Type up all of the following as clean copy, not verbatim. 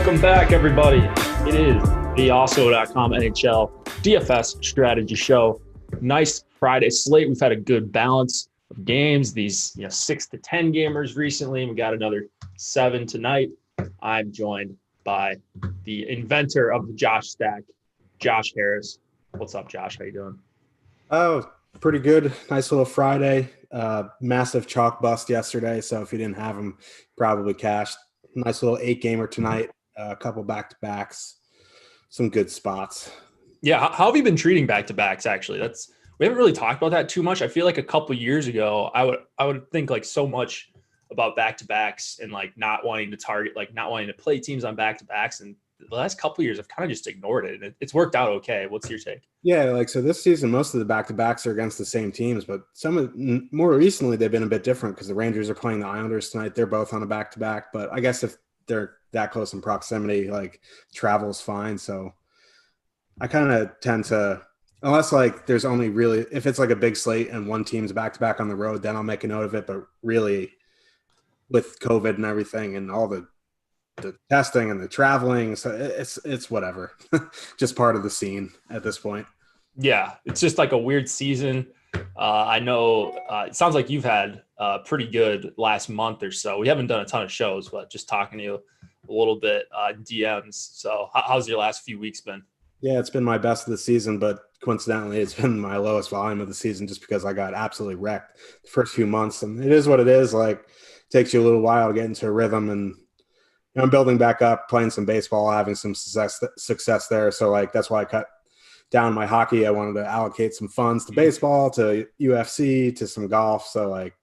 Welcome back, everybody. It is the Awesemo.com NHL DFS strategy show. Nice Friday slate. We've had a good balance of games. These 6 to 10 gamers recently. We got another 7 tonight. I'm joined by the inventor of the Josh stack, Josh Harris. What's up, Josh? How you doing? Oh, pretty good. Nice little Friday. Massive chalk bust yesterday, so if you didn't have them, probably cashed. Nice little 8-gamer tonight. A couple back-to-backs. Some good spots. Yeah, how have you been treating back-to-backs? Actually, we haven't really talked about that too much. I feel like a couple years ago, I would think like so much about back-to-backs and like not wanting to target, like not wanting to play teams on back-to-backs. And the last couple of years, I've kind of just ignored it. And it's worked out okay. What's your take? Yeah, so this season, most of the back-to-backs are against the same teams, but more recently they've been a bit different because the Rangers are playing the Islanders tonight. They're both on a back-to-back, but I guess if they're that close in proximity, like travel's fine. So I kind of tend to, unless like there's only really, if it's like a big slate and one team's back-to-back on the road, then I'll make a note of it. But really, with COVID and everything and all the testing and the traveling, so it's whatever. Just part of the scene at this point. Yeah, it's just like a weird season. I know it sounds like you've had pretty good last month or so. We haven't done a ton of shows, but just talking to you a little bit DMs. So how's your last few weeks been? Yeah, it's been my best of the season, but coincidentally, it's been my lowest volume of the season just because I got absolutely wrecked the first few months. And it is what it is. Like, it takes you a little while to get into a rhythm, and I'm building back up, playing some baseball, having some success there. So, like, that's why I cut down my hockey. I wanted to allocate some funds to baseball, to UFC, to some golf. So, like,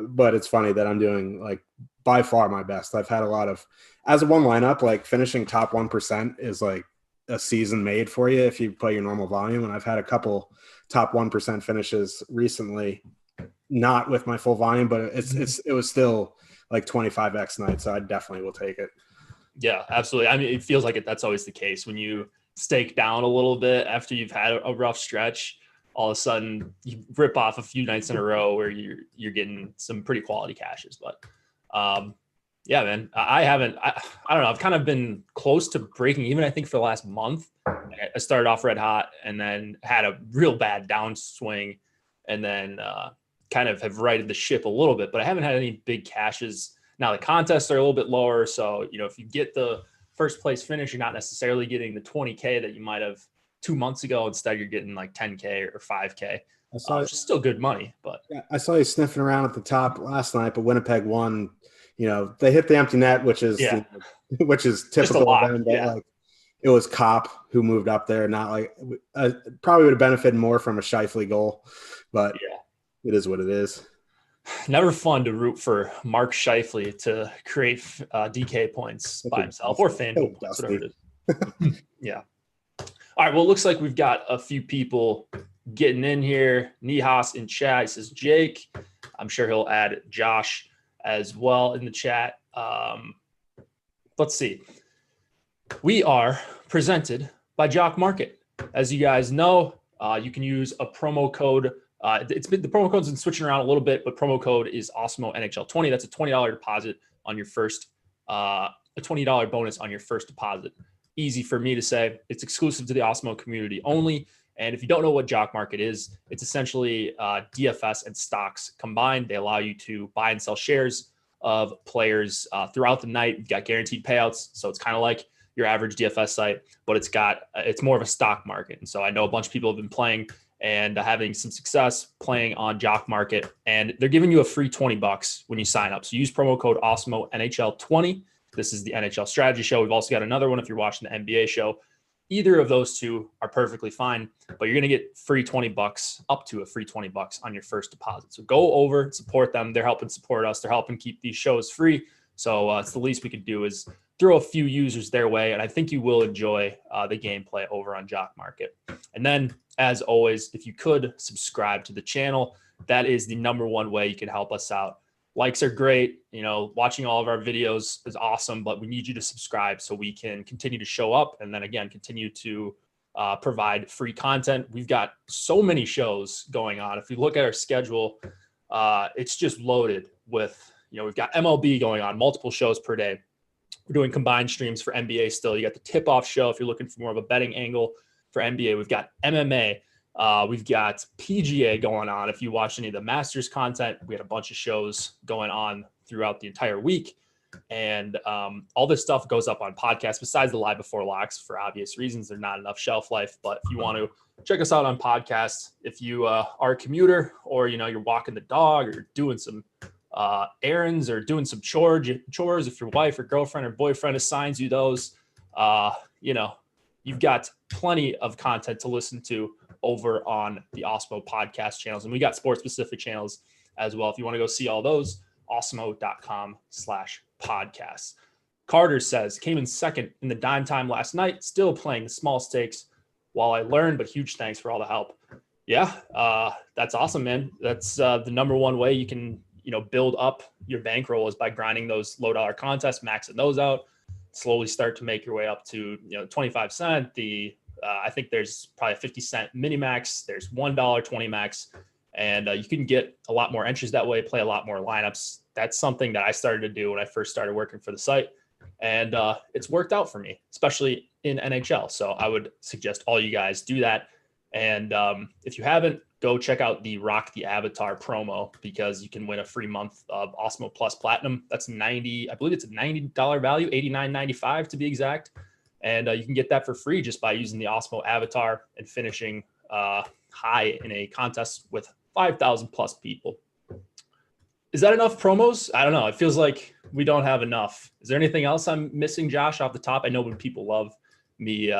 but it's funny that I'm doing, like, by far my best. I've had a lot of, as a one lineup, like, finishing top 1% is, like, a season made for you if you play your normal volume. And I've had a couple top 1% finishes recently, not with my full volume, but it was still like 25x night. So I definitely will take it. Yeah, absolutely. I mean, it feels like that's always the case when you stake down a little bit after you've had a rough stretch. All of a sudden you rip off a few nights in a row where you're getting some pretty quality cashes. But yeah, man, I don't know. I've kind of been close to breaking even, I think, for the last month. I started off red hot and then had a real bad downswing and then kind of have righted the ship a little bit, but I haven't had any big cashes. Now the contests are a little bit lower. So, if you get the first place finish, you're not necessarily getting the 20K that you might have 2 months ago. Instead, you're getting like 10K or 5K, which is still good money. But yeah, I saw you sniffing around at the top last night, but Winnipeg won. They hit the empty net, which is which is typical of them. But like, it was Kopp who moved up there, not like probably would have benefited more from a Scheifele goal, but it is what it is. Never fun to root for Mark Scheifele to create DK points by himself or Fanduel points, whatever it is. Yeah. All right. Well, it looks like we've got a few people getting in here. Nihas in chat. He says, Jake. I'm sure he'll add Josh as well in the chat. Let's see. We are presented by Jock Market. As you guys know, you can use a promo code. The promo code's been switching around a little bit, but promo code is Awesemo NHL 20. That's a $20 deposit on your first, a $20 bonus on your first deposit. Easy for me to say. It's exclusive to the Awesemo community only. And if you don't know what Jock Market is, it's essentially DFS and stocks combined. They allow you to buy and sell shares of players throughout the night. You've got guaranteed payouts, so it's kind of like your average DFS site, but it's more of a stock market. And so I know a bunch of people have been playing and having some success playing on Jock Market, and they're giving you a free $20 when you sign up. So use promo code Awesemo NHL 20. This is the NHL strategy show. We've also got another one if you're watching the NBA show. Either of those two are perfectly fine, but you're going to get free $20, up to a free $20 on your first deposit. So go over, support them. They're helping support us. They're helping keep these shows free. So it's the least we could do is throw a few users their way. And I think you will enjoy the gameplay over on Jock Market. And then, as always, if you could subscribe to the channel, that is the number one way you can help us out. Likes are great. Watching all of our videos is awesome, but we need you to subscribe so we can continue to show up and then again, continue to provide free content. We've got so many shows going on. If you look at our schedule, it's just loaded with, we've got MLB going on, multiple shows per day. We're doing combined streams for NBA still. You got the tip-off show if you're looking for more of a betting angle for NBA. We've got MMA. We've got PGA going on. If you watch any of the Masters content, we had a bunch of shows going on throughout the entire week. And all this stuff goes up on podcasts besides the live before locks for obvious reasons. There's not enough shelf life. But if you want to check us out on podcasts, if you are a commuter or, you're walking the dog or doing some errands or doing some chores, if your wife or girlfriend or boyfriend assigns you those, you've got plenty of content to listen to over on the Awesemo podcast channels. And we got sports specific channels as well. If you want to go see all those, awesemo.com/podcasts. Carter says, came in second in the dime time last night, still playing the small stakes while I learned, but huge thanks for all the help. Yeah, that's awesome, man. That's the number one way you can, build up your bankroll is by grinding those low dollar contests, maxing those out, slowly start to make your way up to, 25 cent. I think there's probably a 50 cent mini max. There's $1 20 max. And you can get a lot more entries that way, play a lot more lineups. That's something that I started to do when I first started working for the site. And it's worked out for me, especially in NHL. So I would suggest all you guys do that. And if you haven't, go check out the Rock the Avatar promo because you can win a free month of Awesemo Plus Platinum. That's I believe it's a $90 value, $89.95 to be exact. And you can get that for free just by using the Awesemo Avatar and finishing high in a contest with 5,000 plus people. Is that enough promos? I don't know. It feels like we don't have enough. Is there anything else I'm missing, Josh, off the top? I know when people love me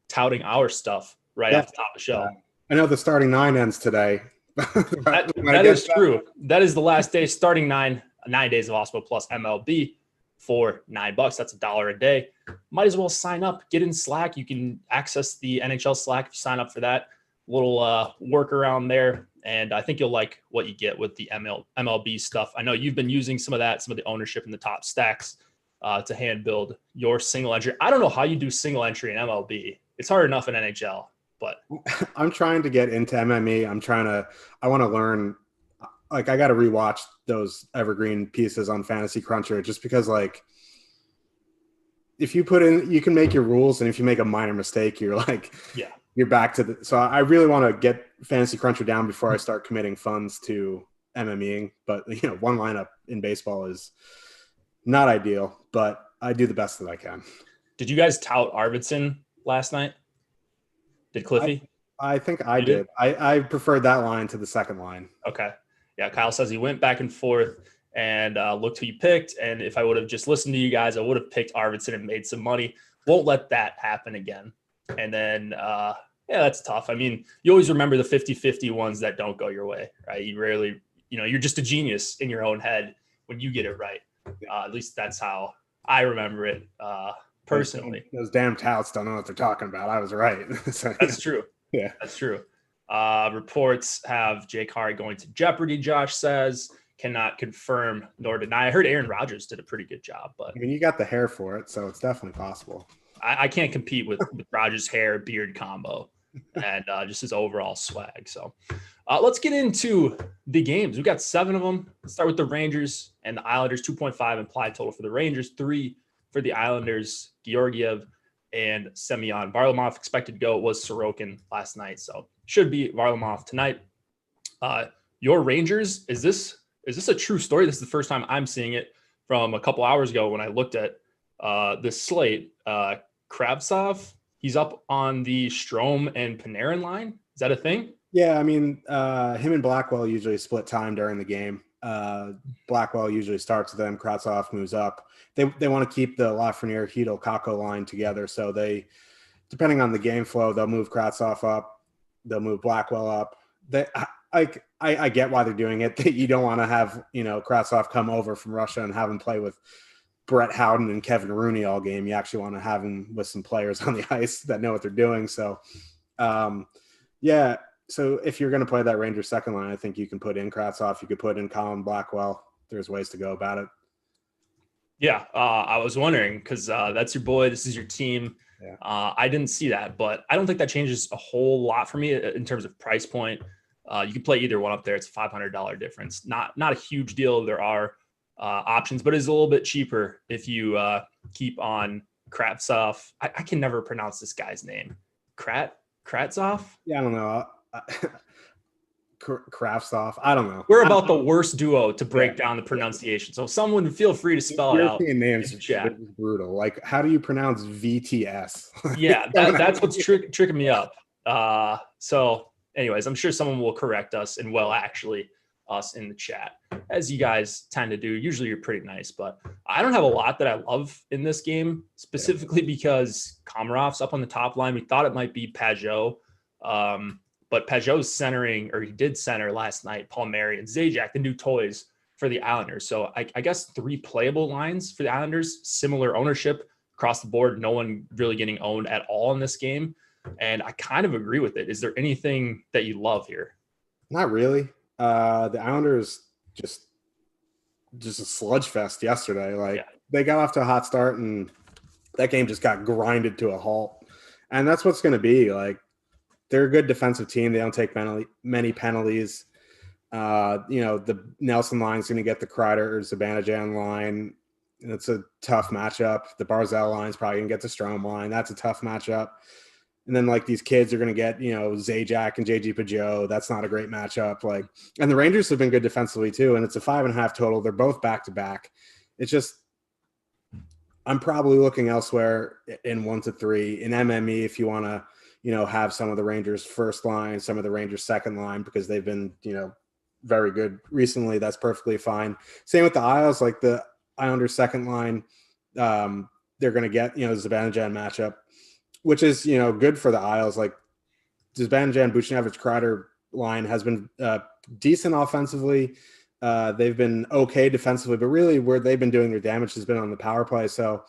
touting our stuff off the top of the show. I know the starting 9 ends today. that is true. That is the last day, starting 9 days of Awesemo Plus MLB for $9. That's $1 a day. Might as well sign up, get in Slack. You can access the NHL Slack if you sign up for that. Little workaround there. And I think you'll like what you get with the MLB stuff. I know you've been using some of the ownership in the top stacks to hand build your single entry. I don't know how you do single entry in MLB. It's hard enough in NHL, but I'm trying to get into MME. I want to learn. Like, I got to rewatch those evergreen pieces on Fantasy Cruncher just because, like, if you put in, you can make your rules, and if you make a minor mistake, you're like, you're back to the. So I really want to get Fantasy Cruncher down before I start committing funds to MMEing. But one lineup in baseball is not ideal, but I do the best that I can. Did you guys tout Arvidsson last night? Did Cliffy? I think I did. I preferred that line to the second line. Okay. Yeah, Kyle says he went back and forth and looked who you picked. And if I would have just listened to you guys, I would have picked Arvidsson and made some money. Won't let that happen again. And then, that's tough. I mean, you always remember the 50-50 ones that don't go your way, right? You rarely, you're just a genius in your own head when you get it right. At least that's how I remember it personally. Those damn touts don't know what they're talking about. I was right. So, that's true. Yeah, that's true. Reports have Jake Harry going to Jeopardy, Josh says. Cannot confirm nor deny. I heard Aaron Rodgers did a pretty good job, but I mean, you got the hair for it, so it's definitely possible. I can't compete with Rodgers' hair beard combo and just his overall swag. So let's get into the games. We've got 7 of them. Let's start with the Rangers and the Islanders. 2.5 implied total for the Rangers, 3 for the Islanders. Georgiev and Semyon. Varlamov expected to go was Sorokin last night, so should be Varlamov tonight. Your Rangers, is this a true story? This is the first time I'm seeing it from a couple hours ago when I looked at this slate. Kravtsov, he's up on the Strome and Panarin line. Is that a thing? Yeah, I mean, him and Blackwell usually split time during the game. Blackwell usually starts with them. Kravtsov moves up. They want to keep the Lafreniere, Hito, Kakko line together. So they, depending on the game flow, they'll move Kravtsov up. They'll move Blackwell up. I get why they're doing it. You don't want to have, Kravtsov come over from Russia and have him play with Brett Howden and Kevin Rooney all game. You actually want to have him with some players on the ice that know what they're doing. So, So if you're going to play that Rangers second line, I think you can put in Kravtsov. You could put in Colin Blackwell. There's ways to go about it. Yeah, I was wondering because that's your boy. This is your team. Yeah. I didn't see that, but I don't think that changes a whole lot for me in terms of price point. You can play either one up there. It's a $500 difference. Not a huge deal. There are options, but it's a little bit cheaper if you keep on Kravtsov. I can never pronounce this guy's name. Kravtsov? Yeah, I don't know. Kravtsov. I don't know. We're about the worst duo to break down the pronunciation. So someone feel free to spell it out. European names are brutal. Like, how do you pronounce VTS? Yeah, that's what's tricking me up. So anyways, I'm sure someone will correct us, and actually us in the chat, as you guys tend to do. Usually you're pretty nice, but I don't have a lot that I love in this game, specifically because Komarov's up on the top line. We thought it might be Pajot, but Pajot's centering, or he did center last night, Palmieri and Zajac, the new toys for the Islanders. So I guess 3 playable lines for the Islanders, similar ownership across the board, no one really getting owned at all in this game. And I kind of agree with it. Is there anything that you love here? Not really. The Islanders just a sludge fest yesterday. They got off to a hot start, and that game just got grinded to a halt. And that's what's going to be. Like, they're a good defensive team. They don't take many penalties. The Nelson line is going to get the Kreider or Zibanejad line. It's a tough matchup. The Barzal line is probably going to get the Strome line. That's a tough matchup. And then, like, these kids are going to get, Zajac and JG Pajot. That's not a great matchup. And the Rangers have been good defensively too. And it's a 5.5 total. They're both back-to-back. It's just, I'm probably looking elsewhere in 1 to 3 in MME if you want to, have some of the Rangers first line, some of the Rangers second line, because they've been, very good recently. That's perfectly fine. Same with the Isles, like the Islanders second line. They're going to get, Zibanejad matchup, which is, good for the Isles. Like, Zibanejad, Buchnevich, Kreider line has been decent offensively. They've been okay defensively, but really where they've been doing their damage has been on the power play. So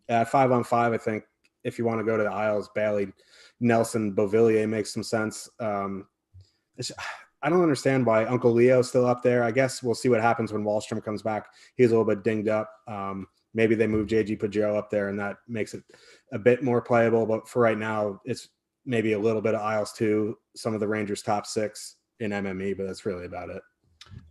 at 5-on-5, I think if you want to go to the Isles, Bailey, Nelson, Beauvillier makes some sense. I don't understand why Uncle Leo's still up there. I guess we'll see what happens when Wahlstrom comes back. He's a little bit dinged up. Maybe they move JG Pajot up there, and that makes it a bit more playable. But for right now, it's maybe a little bit of Isles too, some of the Rangers top 6 in MME, but that's really about it.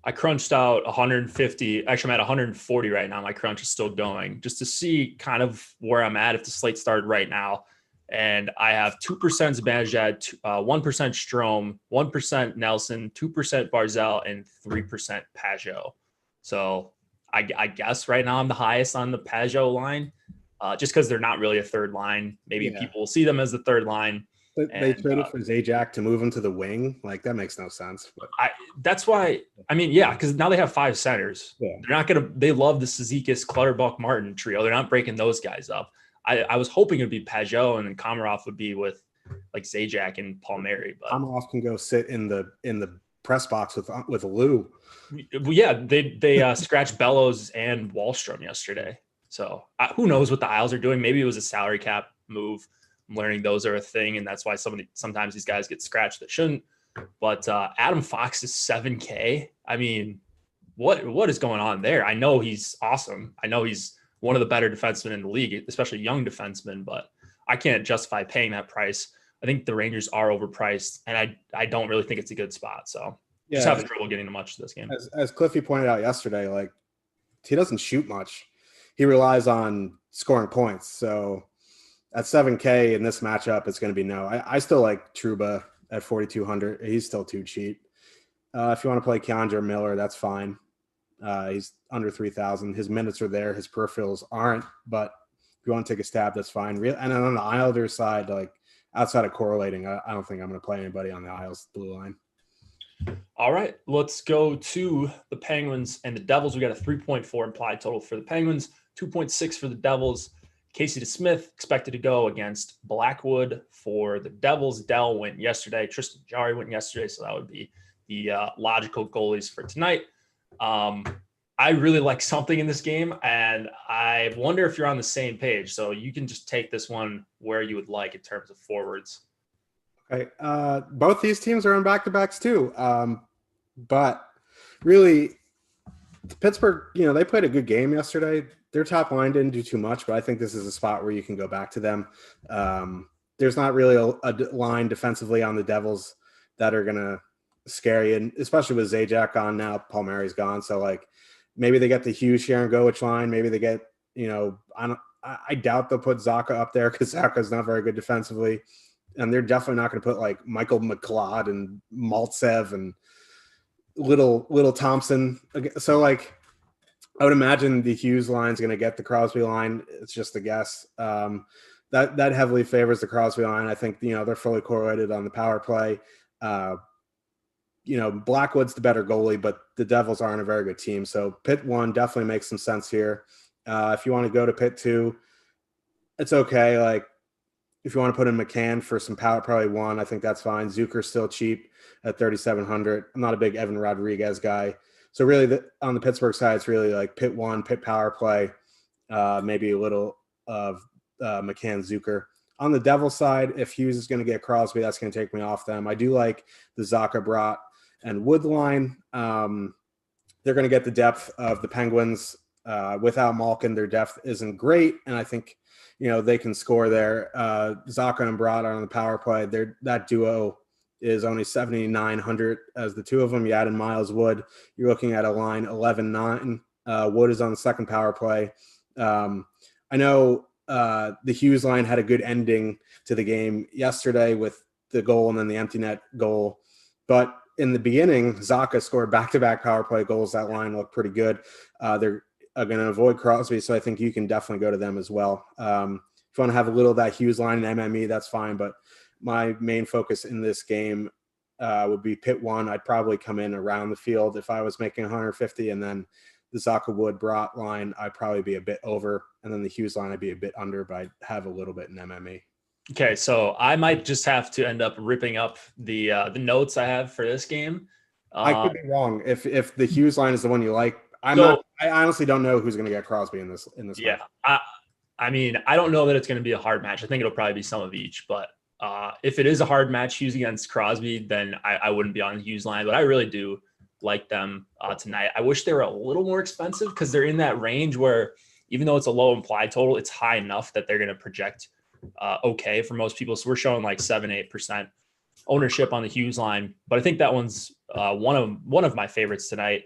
I crunched out 150. Actually, I'm at 140 right now. My crunch is still going just to see kind of where I'm at if the slate started right now. And I have 2% Zibanejad, 1% Strome, 1% Nelson, 2% Barzal, and 3% Pajot. So I guess right now I'm the highest on the Pajot line, just because they're not really a third line. Maybe people will see them as the third line. They traded for Zajac to move him to the wing. Like, that makes no sense. But that's why. I mean, because now they have 5 centers. Yeah. They're not gonna. They love the Cizikas, Clutterbuck, Martin trio. They're not breaking those guys up. I was hoping it'd be Pajot, and then Komarov would be with like Zajac and Palmieri. But Komarov can go sit in the press box with Lou. Yeah, they scratched Bellows and Wahlstrom yesterday. So who knows what the Isles are doing? Maybe it was a salary cap move. I'm learning those are a thing, and that's why sometimes these guys get scratched that shouldn't. But Adam Fox is 7K. I mean, what is going on there? I know he's awesome. I know he's one of the better defensemen in the league, especially young defensemen, but I can't justify paying that price. I think the Rangers are overpriced, and I don't really think it's a good spot. So just having trouble getting to much of this game. As Cliffy pointed out yesterday, like, he doesn't shoot much. He relies on scoring points. So at 7K in this matchup, it's going to be no. I still like Trouba at 4,200. He's still too cheap. If you want to play Keandre Miller, that's fine. He's under 3,000. His minutes are there. His peripherals aren't. But if you want to take a stab, that's fine. And then on the Islanders side, like, outside of correlating, I don't think I'm going to play anybody on the Isles blue line. All right, let's go to the Penguins and the Devils. We got a 3.4 implied total for the Penguins, 2.6 for the Devils. Casey DeSmith expected to go against Blackwood for the Devils. Dell went yesterday. Tristan Jarry went yesterday, so that would be the logical goalies for tonight. I really like something in this game, and I wonder if you're on the same page. So you can just take this one where you would like in terms of forwards. Okay. Both these teams are on back-to-backs too. But really, Pittsburgh, they played a good game yesterday. Their top line didn't do too much, but I think this is a spot where you can go back to them. There's not really a line defensively on the Devils that are going to scare you, and especially with Zajac gone now, Palmieri's gone. So, like, maybe they get the Hughes, Sharon Goich line. Maybe they get, I doubt they'll put Zacha up there because Zaka's not very good defensively. And they're definitely not going to put like Michael McLeod and Maltsev and little Thompson. So like I would imagine the Hughes line is going to get the Crosby line. It's just a guess. That heavily favors the Crosby line. I think, they're fully correlated on the power play. Blackwood's the better goalie, but the Devils aren't a very good team. So Pitt 1 definitely makes some sense here. If you want to go to Pitt 2, it's okay. Like if you want to put in McCann for some power, probably 1, I think that's fine. Zucker's still cheap at 3,700. I'm not a big Evan Rodriguez guy. So really on the Pittsburgh side, it's really like Pitt 1, Pitt power play, maybe a little of McCann, Zucker. On the Devils side, if Hughes is going to get Crosby, that's going to take me off them. I do like the Zacha, Brat, and Wood line. They're going to get the depth of the Penguins. Without Malkin, their depth isn't great, and I think they can score there. Zacha and Brat are on the power play. That duo is only 7,900 as the two of them. You add in Miles Wood, you're looking at a line 11-9. Wood is on the second power play. I know the Hughes line had a good ending to the game yesterday with the goal and then the empty net goal. But in the beginning, Zacha scored back-to-back power play goals. That line looked pretty good. They're going to avoid Crosby, so I think you can definitely go to them as well. If you want to have a little of that Hughes line in MME, that's fine. But my main focus in this game would be Pitt 1. I'd probably come in around the field if I was making 150, and then the Zacha Wood Brat line, I'd probably be a bit over, and then the Hughes line, I'd be a bit under, but I'd have a little bit in MME. Okay, so I might just have to end up ripping up the notes I have for this game. I could be wrong. If the Hughes line is the one you like, I honestly don't know who's going to get Crosby in this. Yeah, match. I mean, I don't know that it's going to be a hard match. I think it'll probably be some of each, but if it is a hard match, Hughes against Crosby, then I wouldn't be on the Hughes line, but I really do like them tonight. I wish they were a little more expensive because they're in that range where even though it's a low implied total, it's high enough that they're going to project okay for most people. So we're showing like 7-8% ownership on the Hughes line, but I think that one's one of my favorites tonight.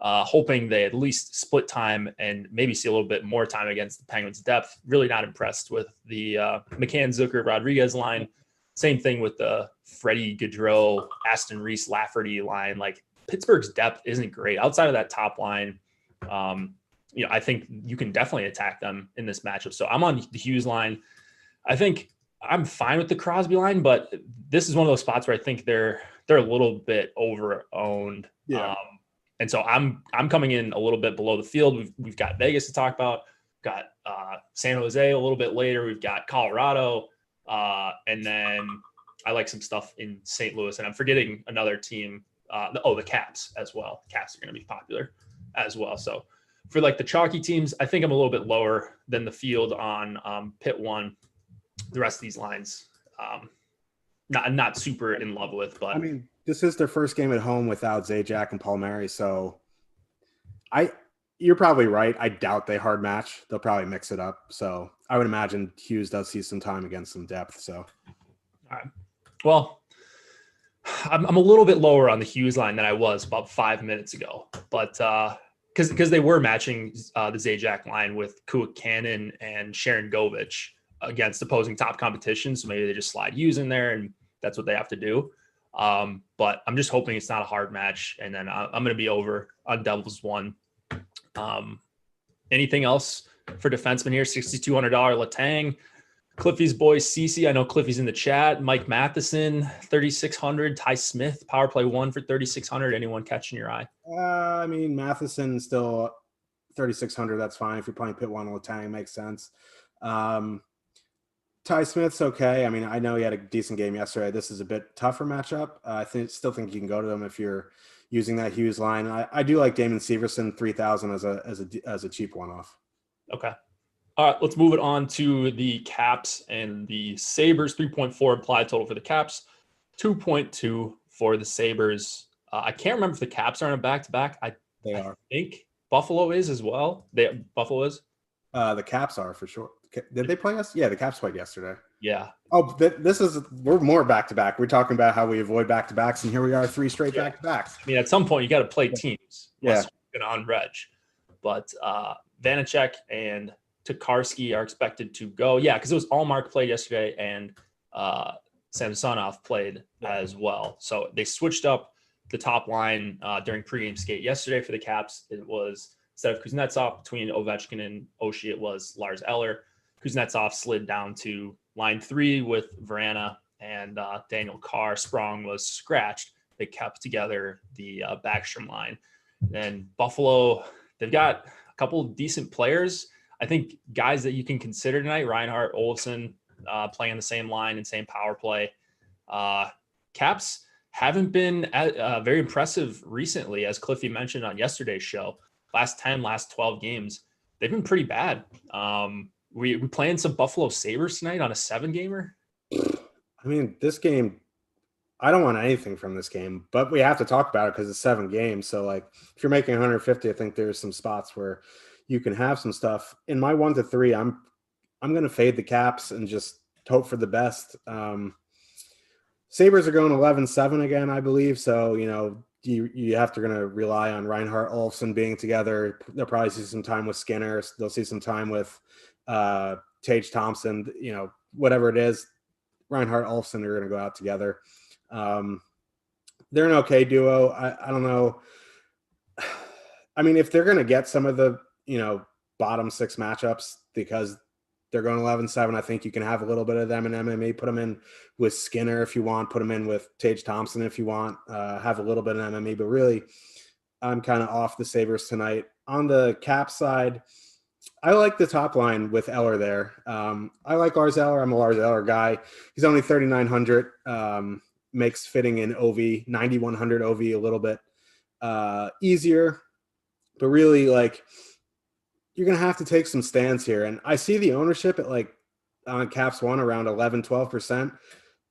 Hoping they at least split time and maybe see a little bit more time against the Penguins' depth. Really not impressed with the McCann, Zucker, Rodriguez line. Same thing with the Freddie Gaudreau, Aston Reese, Lafferty line. Like Pittsburgh's depth isn't great outside of that top line. I think you can definitely attack them in this matchup. So I'm on the Hughes line. I think I'm fine with the Crosby line, but this is one of those spots where I think they're a little bit over owned. Yeah. And so I'm coming in a little bit below the field. We've got Vegas to talk about, got San Jose a little bit later. We've got Colorado, and then I like some stuff in St. Louis, and I'm forgetting another team. The Caps as well. Caps are going to be popular as well. So for like the chalky teams, I think I'm a little bit lower than the field on Pitt 1. The rest of these lines, not super in love with, but I mean, this is their first game at home without Zajac and Palmieri, so you're probably right. I doubt they hard match. They'll probably mix it up. So I would imagine Hughes does see some time against some depth. So, all right. Well, I'm a little bit lower on the Hughes line than I was about 5 minutes ago, but because they were matching the Zajac line with Kuakanen and Sharon Govich against opposing top competition. So maybe they just slide Hughes in there and that's what they have to do. But I'm just hoping it's not a hard match. And then I'm going to be over on Devils 1. Anything else for defenseman here? $6,200 Letang, Cliffy's boy Cece. I know Cliffy's in the chat. Mike Matheson, 3,600. Ty Smith, power play 1 for 3,600. Anyone catching your eye? I mean, Matheson still 3,600. That's fine. If you're playing Pitt 1 Letang, it makes sense. Ty Smith's okay. I mean, I know he had a decent game yesterday. This is a bit tougher matchup. I still think you can go to them if you're using that Hughes line. I do like Damon Severson 3,000 as a cheap one-off. Okay. All right, let's move it on to the Caps and the Sabres. 3.4 implied total for the Caps, 2.2 for the Sabres. I can't remember if the Caps are on a back-to-back. They are. I think Buffalo is as well. Buffalo is. The Caps are for sure. Did they play us? Yeah, the Caps played yesterday. Yeah. Oh, we're more back-to-back. We're talking about how we avoid back-to-backs, and here we are, 3 straight back-to-backs. I mean, at some point, you got to play teams. Yeah. On reg. But Vanacek and Tokarski are expected to go. Yeah, because it was Allmark played yesterday and Samsonov played as well. So they switched up the top line during pregame skate yesterday for the Caps. It was, instead of Kuznetsov between Ovechkin and Oshie, it was Lars Eller. Kuznetsov slid down to line 3 with Vrana and Daniel Carr. Sprong was scratched. They kept together the Backstrom line. And Buffalo, they've got a couple of decent players. I think guys that you can consider tonight, Reinhart, Olsen, playing on the same line and same power play. Caps haven't been very impressive recently, as Cliffy mentioned on yesterday's show. Last 10, last 12 games, they've been pretty bad. We playing some Buffalo Sabres tonight on a 7-gamer. I mean, this game, I don't want anything from this game, but we have to talk about it because it's 7 games. So, like, if you're making 150, I think there's some spots where you can have some stuff. In my 1 to 3, I'm going to fade the Caps and just hope for the best. Sabres are going 11-7 again, I believe. So, you have to rely on Reinhart, Olsen being together. They'll probably see some time with Skinner. They'll see some time with Tage Thompson. Whatever it is, Reinhart, Olsen are going to go out together. They're an okay duo. I don't know. I mean, if they're going to get some of the, bottom 6 matchups because they're going 11-7, I think you can have a little bit of them in MMA. Put them in with Skinner if you want. Put them in with Tage Thompson if you want. Have a little bit of MMA. But really, I'm kind of off the Sabres tonight. On the Cap side, I like the top line with Eller there. I like Lars Eller. I'm a Lars Eller guy. He's only 3,900. Makes fitting in OV, 9,100 OV a little bit easier. But really, you're going to have to take some stands here. And I see the ownership at on Caps 1 around 11-12%.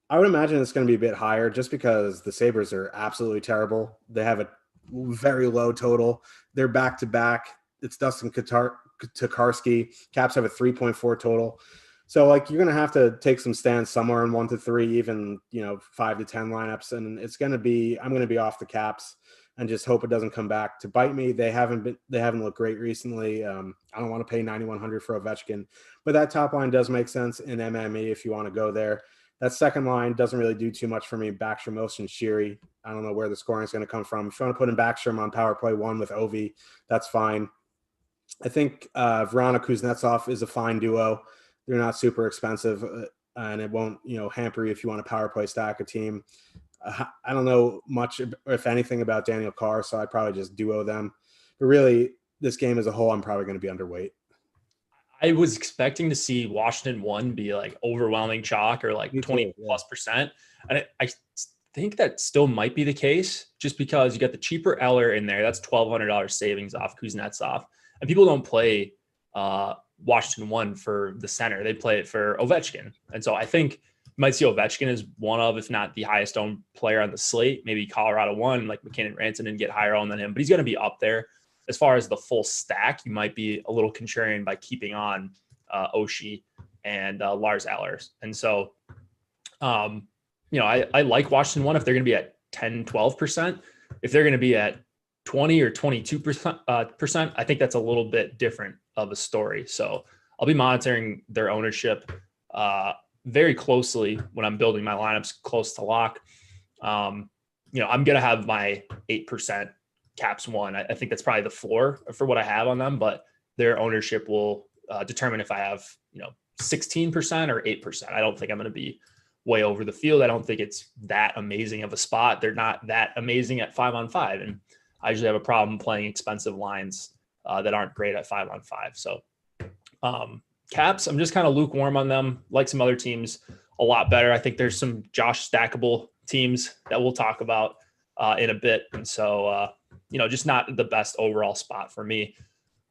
I would imagine it's going to be a bit higher just because the Sabres are absolutely terrible. They have a very low total. They're back-to-back. It's Dustin Tokarski. Caps have a 3.4 total. So, you're going to have to take some stands somewhere in 1 to 3, even, 5 to 10 lineups. And I'm going to be off the Caps and just hope it doesn't come back to bite me. They haven't looked great recently. I don't want to pay 9,100 for Ovechkin, but that top line does make sense in MMA if you want to go there. That second line doesn't really do too much for me. Backstrom, Oshie, Sheary. I don't know where the scoring is going to come from. If you want to put in Backstrom on power play 1 with Ovi, that's fine. I think Vrana Kuznetsov is a fine duo. They're not super expensive, and it won't, hamper you if you want to power play stack a team. I don't know much, if anything, about Daniel Carr, so I'd probably just duo them. But really, this game as a whole, I'm probably going to be underweight. I was expecting to see Washington 1 be overwhelming chalk or 20+%. And I think that still might be the case just because you got the cheaper Eller in there. That's $1,200 savings off Kuznetsov. And people don't play Washington 1 for the center. They play it for Ovechkin. And so I think you might see Ovechkin as one of, if not the highest owned player on the slate. Maybe Colorado 1, McKinnon, Ranson didn't get higher owned than him, but he's going to be up there. As far as the full stack, you might be a little contrarian by keeping on Oshie and Lars Eller. And so, I like Washington 1 if they're going to be at 10-12%. If they're going to be at 20 or 22%, I think that's a little bit different of a story. So I'll be monitoring their ownership very closely when I'm building my lineups close to lock. I'm going to have my 8% Caps 1. I think that's probably the floor for what I have on them, but their ownership will determine if I have, 16% or 8%. I don't think I'm going to be way over the field. I don't think it's that amazing of a spot. They're not that amazing at 5-on-5. And I usually have a problem playing expensive lines that aren't great at 5-on-5. So Caps, I'm just kind of lukewarm on them. Like some other teams a lot better. I think there's some Josh stackable teams that we'll talk about in a bit. And so, just not the best overall spot for me.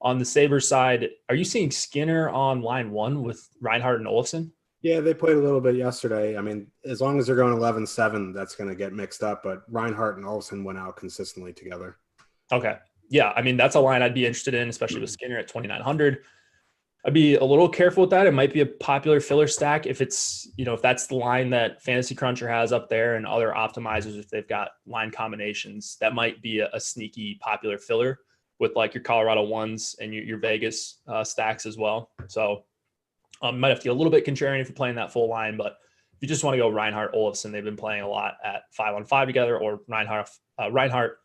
On the Sabres side, are you seeing Skinner on line 1 with Reinhart and Olsen? Yeah, they played a little bit yesterday. I mean, as long as they're going 11-7, that's going to get mixed up. But Reinhart and Olsen went out consistently together. Okay. Yeah, I mean, that's a line I'd be interested in, especially with Skinner at 2,900. I'd be a little careful with that. It might be a popular filler stack if it's, if that's the line that Fantasy Cruncher has up there and other optimizers, if they've got line combinations, that might be a sneaky popular filler. with like your Colorado ones and your Vegas stacks as well. So might have to get a little bit contrarian if you're playing that full line, but if you just want to go Reinhart, Olofsson, they've been playing a lot at 5-on-5 together, or Reinhart,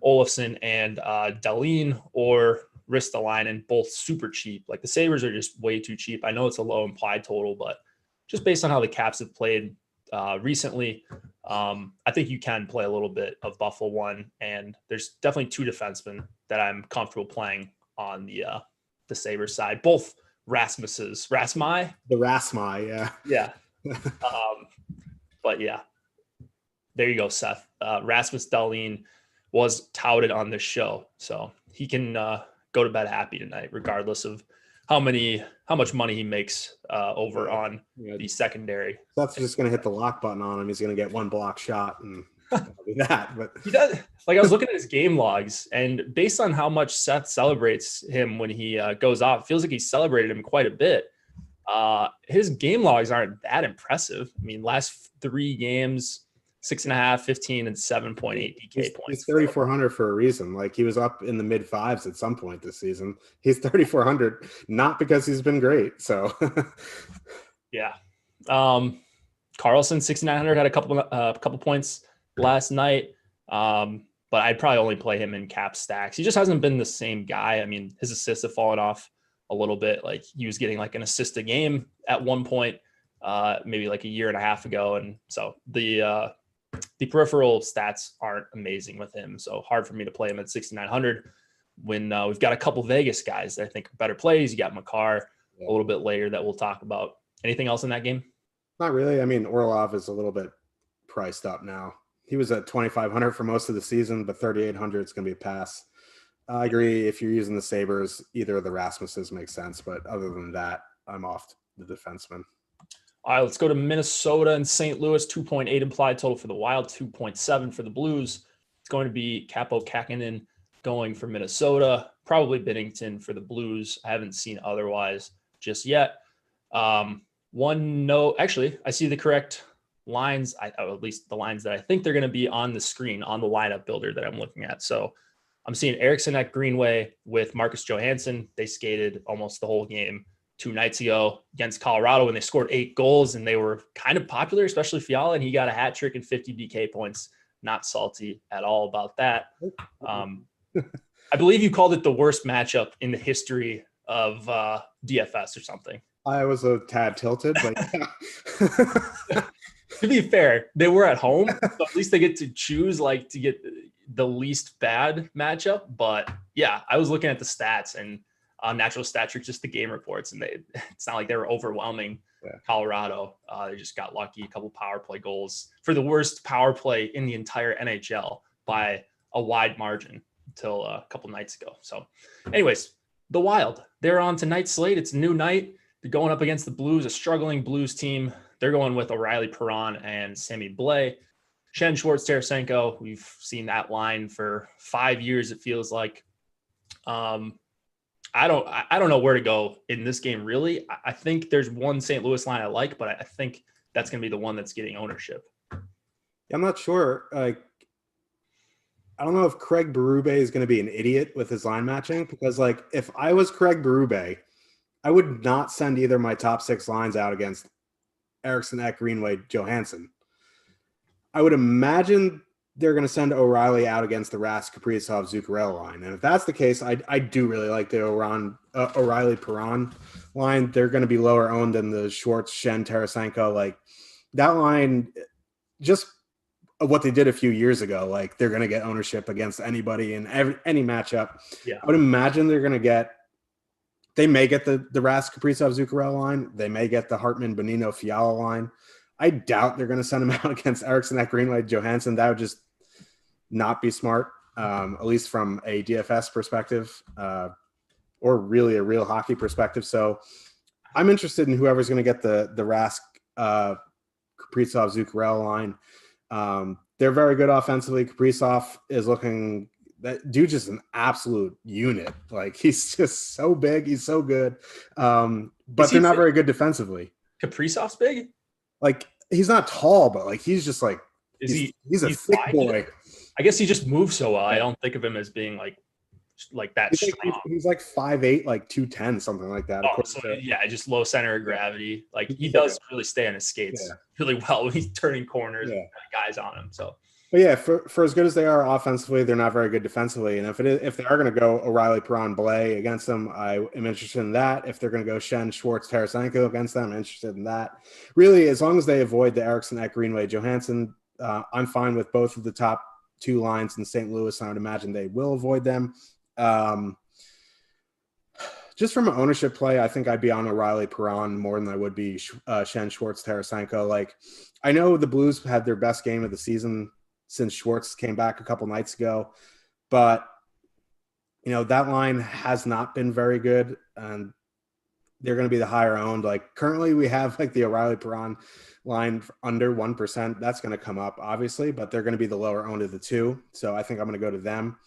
Olofsson, and Dahlin or Ristolainen, both super cheap. Like the Sabres are just way too cheap. I know it's a low implied total, but just based on how the Caps have played recently, I think you can play a little bit of Buffalo 1, and there's definitely 2 defensemen that I'm comfortable playing on the Sabres side. Both Rasmi. The Rasmi, yeah. Yeah. But yeah, there you go, Seth. Rasmus Dahlin was touted on this show, so he can go to bed happy tonight, regardless of how much money he makes over on the secondary. That's just going to hit the lock button on him. He's going to get 1 block shot and do that. But he does. Like, I was looking at his game logs, and based on how much Seth celebrates him when he goes off, it feels like he celebrated him quite a bit. His game logs aren't that impressive. I mean, last 3 games, 6.5, 15, and 7.8 DK points. He's 3,400 for a reason. Like, he was up in the mid 5s at some point this season. He's 3,400, not because he's been great. So, yeah. Carlson, 6,900, had a couple points last night. But I'd probably only play him in cap stacks. He just hasn't been the same guy. I mean, his assists have fallen off a little bit. Like, he was getting like an assist a game at one point, maybe like a year and a half ago. And so the peripheral stats aren't amazing with him. So hard for me to play him at 6,900 when we've got a couple Vegas guys that I think are better plays. You got Makar a little bit later that we'll talk about. Anything else in that game? Not really. I mean, Orlov is a little bit priced up now. He was at 2,500 for most of the season, but 3,800 is going to be a pass. I agree. If you're using the Sabres, either of the Rasmuses makes sense. But other than that, I'm off the defenseman. All right, let's go to Minnesota and St. Louis. 2.8 implied total for the Wild, 2.7 for the Blues. It's going to be Capo Kakinen going for Minnesota, probably Binnington for the Blues. I haven't seen otherwise just yet. One note, actually, I see the correct lines, or at least the lines that I think they're going to be on the screen on the lineup builder that I'm looking at. So I'm seeing Eriksson at Greenway with Marcus Johansson. They skated almost the whole game 2 nights ago against Colorado when they scored 8 goals, and they were kind of popular, especially Fiala, and he got a hat trick and 50 DK points. Not salty at all about that. I believe you called it the worst matchup in the history of DFS or something. I was a tad tilted, but to be fair, they were at home, so at least they get to choose like to get the least bad matchup. But yeah, I was looking at the stats and natural stat trick, just the game reports, and it's not like they were overwhelming Colorado. They just got lucky, a couple power play goals for the worst power play in the entire NHL by a wide margin until a couple nights ago. So anyways, the Wild, they're on tonight's slate. It's a new night. They're going up against the Blues, a struggling Blues team. They're going with O'Reilly, Perron, and Sammy Blais. Shen, Schwartz, Tarasenko. We've seen that line for 5 years, it feels like. I don't know where to go in this game, really. I think there's one St. Louis line I like, but I think that's going to be the one that's getting ownership. I'm not sure. I don't know if Craig Berube is going to be an idiot with his line matching, because like if I was Craig Berube, I would not send either of my top 6 lines out against Eriksson, Ek, Greenway, Johansson. I would imagine they're going to send O'Reilly out against the Rask, Kaprizov, Zuccarello line. And if that's the case, I do really like the O'Reilly, Perron line. They're going to be lower owned than the Schwartz, Shen, Tarasenko. Like that line, just what they did a few years ago, like they're going to get ownership against anybody in any matchup. Yeah. I would imagine they may get the Rask, Kaprizov, Zuccarello line. They may get the Hartman, Bonino, Fiala line. I doubt they're going to send him out against Eriksson, at Greenway, Johansson. That would just not be smart, at least from a DFS perspective, or really a real hockey perspective. So I'm interested in whoever's going to get the Rask, Kaprizov, Zuccarello line. They're very good offensively. Kaprizov is looking – that dude just an absolute unit. Like he's just so big. He's so good. But they're not very good defensively. Kaprizov's big? Like he's not tall, but like he's just like he's a thick boy. I guess he just moves so well. I don't think of him as being like like that he's strong. He's like 5'8", like 210, something like that. Oh, so yeah, just low center of gravity. Like he does really stay on his skates really well when he's turning corners and guys on him. So. But yeah, for as good as they are offensively, they're not very good defensively. And if they are going to go O'Reilly, Perron, Blais against them, I am interested in that. If they're going to go Schenn, Schwartz, Tarasenko against them, I'm interested in that. Really, as long as they avoid the Eriksson, Ek, Greenway, Johansson, I'm fine with both of the top two lines in St. Louis. I would imagine they will avoid them. Just from an ownership play, I think I'd be on O'Reilly, Perron more than I would be Schenn, Schwartz, Tarasenko. Like, I know the Blues had their best game of the season since Schwartz came back a couple nights ago. But, that line has not been very good, and they're going to be the higher owned. Like, currently we have like the O'Reilly Perron line under 1%. That's going to come up, obviously, but they're going to be the lower owned of the two. So I think I'm going to go to them.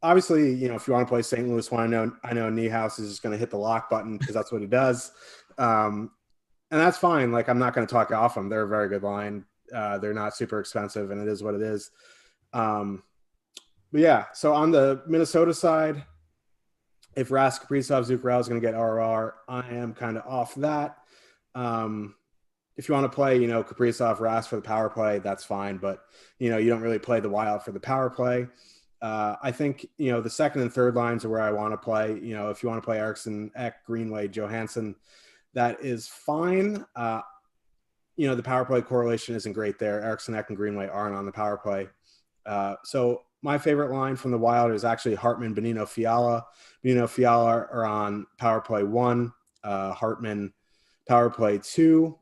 Obviously, if you want to play St. Louis one, I know Niehaus is just going to hit the lock button because that's what he does. And that's fine. Like, I'm not going to talk off them. They're a very good line. They're not super expensive, and it is what it is. But yeah, so on the Minnesota side, if Rask, Kaprizov, Zuccarello is going to get RR, I am kind of off that. If you want to play, Kaprizov, Rask for the power play, that's fine. But, you don't really play the Wild for the power play. I think, the second and third lines are where I want to play. If you want to play Eriksson, Ek, Greenway, Johansson, that is fine. The power play correlation isn't great there. Eriksson, Ek, and Greenway aren't on the power play. So my favorite line from the Wild is actually Hartman, Bonino, Fiala. Bonino, Fiala are on power play 1, Hartman, power play 2.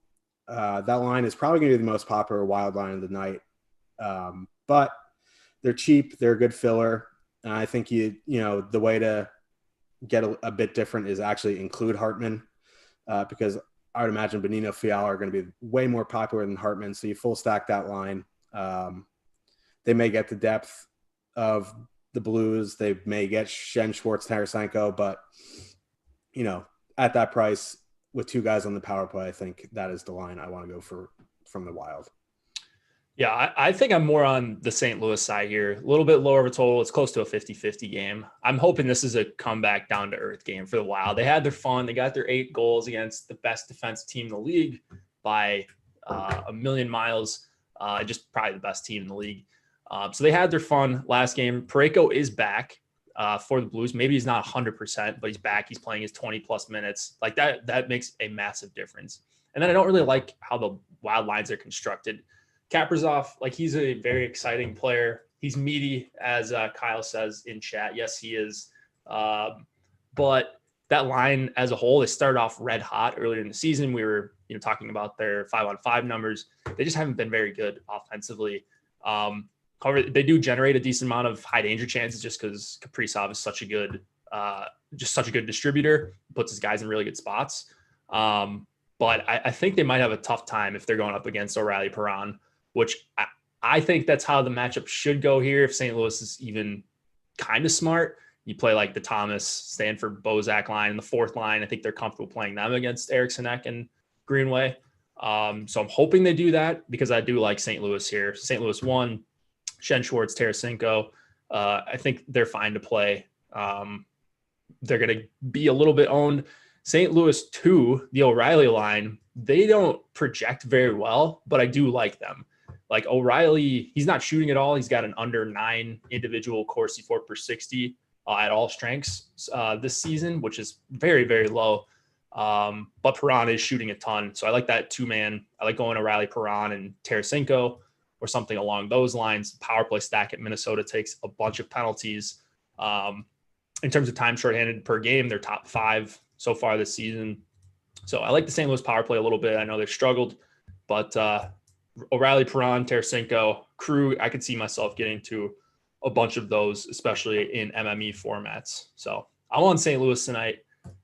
That line is probably going to be the most popular Wild line of the night. But they're cheap. They're a good filler. And I think the way to get a bit different is actually include Hartman because I would imagine Bonino, Fiala are going to be way more popular than Hartman. So you full stack that line. They may get the depth of the Blues. They may get Schenn, Schwartz, Tarasenko, but at that price with two guys on the power play, I think that is the line I want to go for from the Wild. Yeah, I think I'm more on the St. Louis side here. A little bit lower of a total. It's close to a 50-50 game. I'm hoping this is a comeback down to earth game for the Wild. They had their fun. They got their 8 goals against the best defensive team in the league by a million miles. Just probably the best team in the league. So they had their fun last game. Parayko is back for the Blues. Maybe he's not 100%, but he's back. He's playing his 20-plus minutes. Like that makes a massive difference. And then I don't really like how the Wild lines are constructed. Kaprizov, like he's a very exciting player. He's meaty, as Kyle says in chat. Yes, he is. But that line as a whole, they started off red hot earlier in the season. We were, talking about their 5-on-5 numbers. They just haven't been very good offensively. However, they do generate a decent amount of high danger chances just because Kaprizov is such a good distributor, puts his guys in really good spots. But I think they might have a tough time if they're going up against O'Reilly Perron, which I think that's how the matchup should go here. If St. Louis is even kind of smart, you play like the Thomas, Stanford, Bozak line in the fourth line. I think they're comfortable playing them against Eriksson, Ek, and Greenway. So I'm hoping they do that because I do like St. Louis here. St. Louis 1, Schenn, Schwartz, Tarasenko. I think they're fine to play. They're going to be a little bit owned. St. Louis 2, the O'Reilly line, they don't project very well, but I do like them. Like O'Reilly, he's not shooting at all. He's got an under 9 individual Corsi for per 60 at all strengths this season, which is very, very low. But Perron is shooting a ton. So I like that 2-man. I like going O'Reilly, Perron, and Tarasenko or something along those lines. Power play stack at Minnesota takes a bunch of penalties. In terms of time shorthanded per game, they're top 5 so far this season. So I like the St. Louis power play a little bit. I know they've struggled, but O'Reilly, Perron, Tarasenko, Krug, I could see myself getting to a bunch of those, especially in MME formats. So I'm on St. Louis tonight.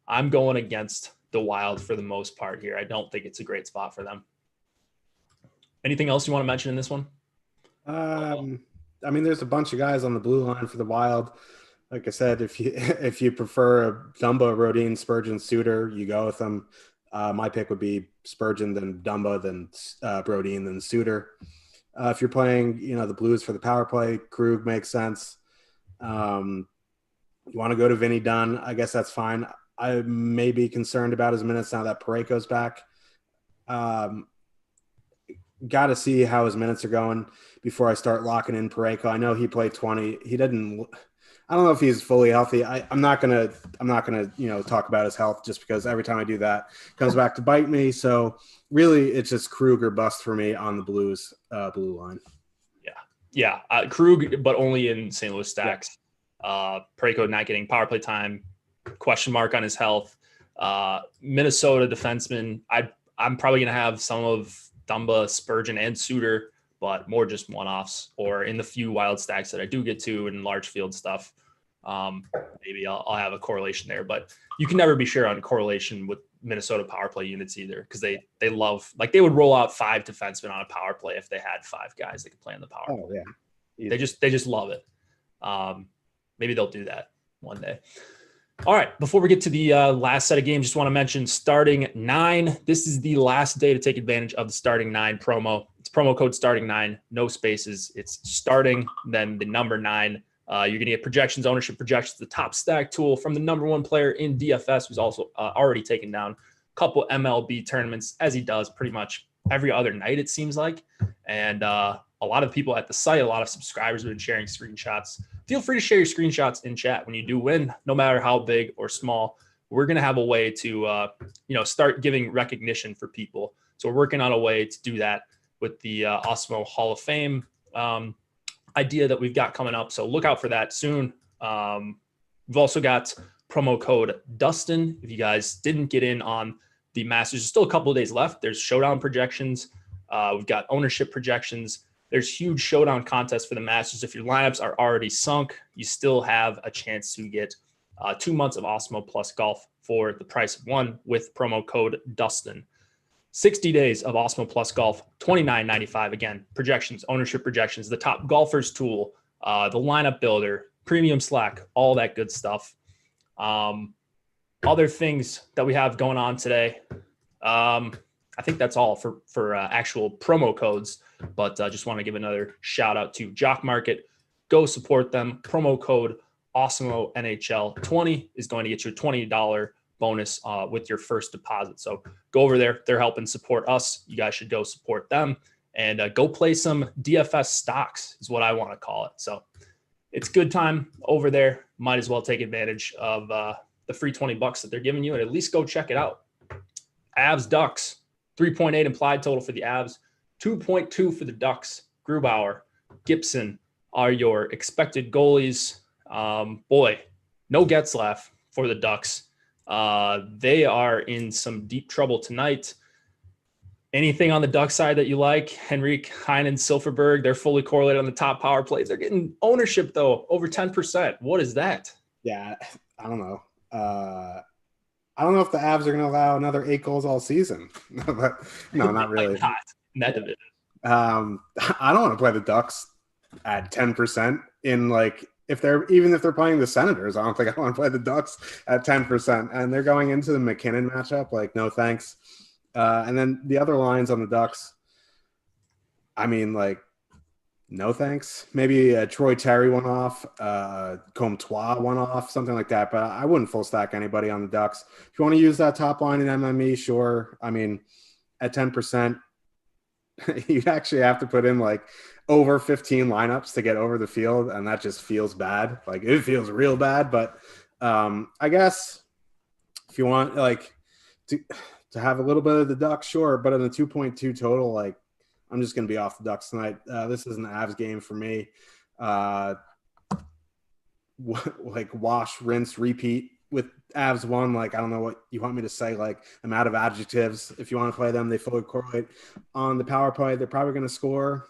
I'm going against the Wild for the most part here. I don't think it's a great spot for them. Anything else you want to mention in this one? There's a bunch of guys on the blue line for the Wild. Like I said, if you prefer a Dumba, Rodin, Spurgeon, Suter, you go with them. My pick would be Spurgeon, then Dumba, then Brodin, then Suter. If you're playing, the Blues for the power play, Krug makes sense. You want to go to Vinny Dunn, I guess that's fine. I may be concerned about his minutes now that Parayko's back. Got to see how his minutes are going before I start locking in Parayko. I know he played 20. He didn't. I don't know if he's fully healthy. I'm not gonna talk about his health just because every time I do that, it comes back to bite me. So really, it's just Krug or bust for me on the Blues blue line. Yeah, Krug, but only in St. Louis stacks. Parayko not getting power play time. Question mark on his health. Minnesota defenseman. I'm probably gonna have some of Dumba, Spurgeon, and Suter, but more just one-offs or in the few wild stacks that I do get to in large field stuff. Maybe I'll have a correlation there, but you can never be sure on correlation with Minnesota power play units either, because they love, like, they would roll out 5 defensemen on a power play if they had 5 guys that could play on the power play. Yeah. They just love it. Maybe they'll do that one day. All right, before we get to the last set of games, just want to mention Starting 9. This is the last day to take advantage of the Starting 9 promo. It's promo code Starting 9, no spaces. It's starting, then the number 9. You're going to get projections, ownership projections, the top stack tool from the number 1 player in DFS, who's also already taken down a couple MLB tournaments, as he does pretty much every other night, it seems like. And a lot of people at the site, a lot of subscribers have been sharing screenshots. Feel free to share your screenshots in chat when you do win, no matter how big or small. We're going to have a way to, start giving recognition for people. So we're working on a way to do that with the Awesemo Hall of Fame idea that we've got coming up. So look out for that soon. We've also got promo code Dustin. If you guys didn't get in on the Masters, there's still a couple of days left. There's showdown projections. We've got ownership projections. There's huge showdown contests for the Masters. If your lineups are already sunk, you still have a chance to get 2 months of Awesemo Plus Golf for the price of 1 with promo code Dustin. 60 days of Awesemo Plus Golf, $29.95. Again, projections, ownership projections, the top golfers tool, the lineup builder, premium Slack, all that good stuff. Other things that we have going on today. I think that's all for actual promo codes, but just want to give another shout out to Jock Market. Go support them. Promo code Awesemo NHL 20 is going to get you a $20 bonus with your first deposit. So go over there. They're helping support us. You guys should go support them and go play some DFS stocks is what I want to call it. So it's good time over there. Might as well take advantage of the free $20 that they're giving you and at least go check it out. Avs Ducks. 3.8 implied total for the Avs, 2.2 for the Ducks. Grubauer, Gibson are your expected goalies. Boy, no Getzlaf for the Ducks. They are in some deep trouble tonight. Anything on the Duck side that you like? Henrique, Heinen, Silfverberg, they're fully correlated on the top power plays. They're getting ownership, though, over 10%. What is that? Yeah, I don't know. I don't know if the Avs are going to allow another 8 goals all season, but no, not really. Not in that division. I don't want to play the Ducks at 10% in, like, if they're playing the Senators. I don't think I want to play the Ducks at 10%, and they're going into the MacKinnon matchup. Like, no thanks. And then the other lines on the Ducks, I mean, like, no thanks. Maybe Troy Terry one off, Comtois one off, something like that. But I wouldn't full stack anybody on the Ducks. If you want to use that top line in MME, sure. I mean, at 10%, you actually have to put in like over 15 lineups to get over the field, and that just feels bad. Like, it feels real bad. But I guess if you want like to have a little bit of the Ducks, sure. But in the 2.2 total, like, I'm just going to be off the Ducks tonight. This is an Avs game for me. Like, wash, rinse, repeat with Avs 1. Like, I don't know what you want me to say. Like, I'm out of adjectives. If you want to play them, they fully correlate on the power play. They're probably going to score.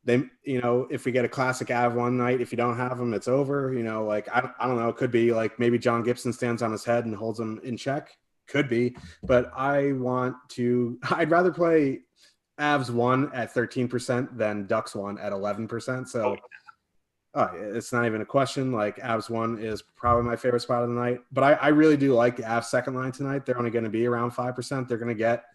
They, if we get a classic Av 1 night, if you don't have them, it's over. Like, I don't know. It could be like maybe John Gibson stands on his head and holds them in check. Could be, but I'd rather play Avs 1 at 13% than Ducks 1 at 11%. So it's not even a question. Like, Avs 1 is probably my favorite spot of the night, but I really do like the Avs second line tonight. They're only going to be around 5%. They're going to get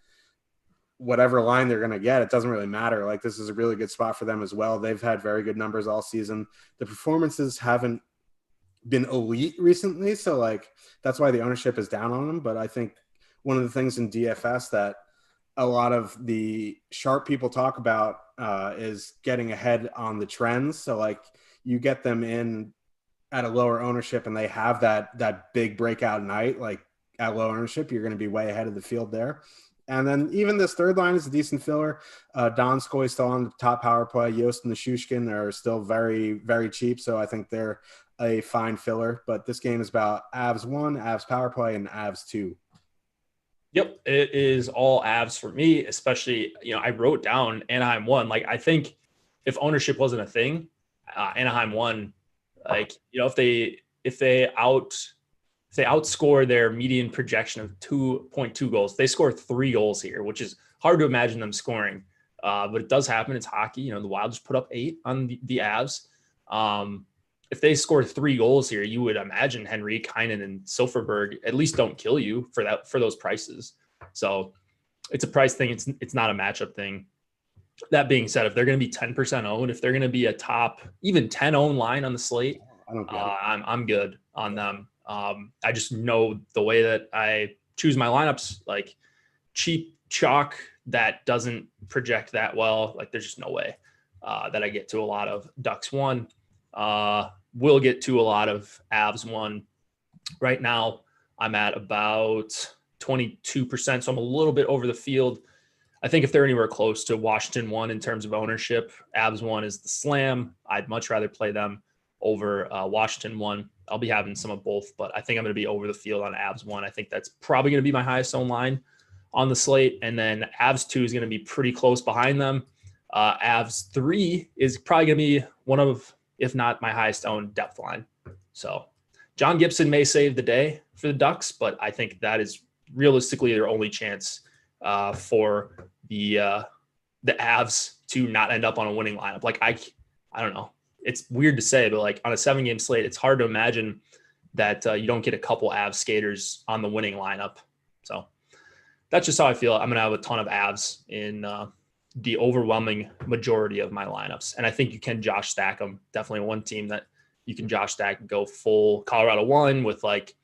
whatever line they're going to get, it doesn't really matter. Like, this is a really good spot for them as well. They've had very good numbers all season. The performances haven't been elite recently, so like that's why the ownership is down on them. But I think one of the things in DFS that a lot of the sharp people talk about is getting ahead on the trends. So like you get them in at a lower ownership and they have that big breakout night, like at low ownership, you're going to be way ahead of the field there. And then even this third line is a decent filler. Donskoy is still on the top power play. Yost and the Shushkin are still very, very cheap. So I think they're a fine filler. But this game is about Avs 1, Avs power play, and Avs 2. Yep, it is all Avs for me, especially, I wrote down Anaheim 1. Like, I think if ownership wasn't a thing, Anaheim 1, like, if they outscore their median projection of 2.2 goals, they score 3 goals here, which is hard to imagine them scoring. But it does happen. It's hockey. The Wild just put up 8 on the Avs. If they score 3 goals here, you would imagine Henry, Heinen, and Silfverberg at least don't kill you for those prices. So it's a price thing. It's not a matchup thing. That being said, if they're going to be 10% owned, if they're going to be a top even 10 owned line on the slate, I'm good on them. I just know the way that I choose my lineups, like cheap chalk that doesn't project that well. Like, there's just no way that I get to a lot of Ducks 1. Will get to a lot of Avs 1. Right now, I'm at about 22%, so I'm a little bit over the field. I think if they're anywhere close to Washington 1 in terms of ownership, Avs 1 is the slam. I'd much rather play them over Washington 1. I'll be having some of both, but I think I'm going to be over the field on Avs 1. I think that's probably going to be my highest owned line on the slate. And then Avs 2 is going to be pretty close behind them. Avs 3 is probably going to be one of, if not my highest owned depth line. So John Gibson may save the day for the Ducks, but I think that is realistically their only chance for the Avs to not end up on a winning lineup. Like, I don't know. It's weird to say, but like on a 7-game slate, it's hard to imagine that you don't get a couple Avs skaters on the winning lineup. So that's just how I feel. I'm going to have a ton of Avs in the overwhelming majority of my lineups. And I think you can Josh stack them. Definitely one team that you can Josh stack and go full Colorado 1 with like,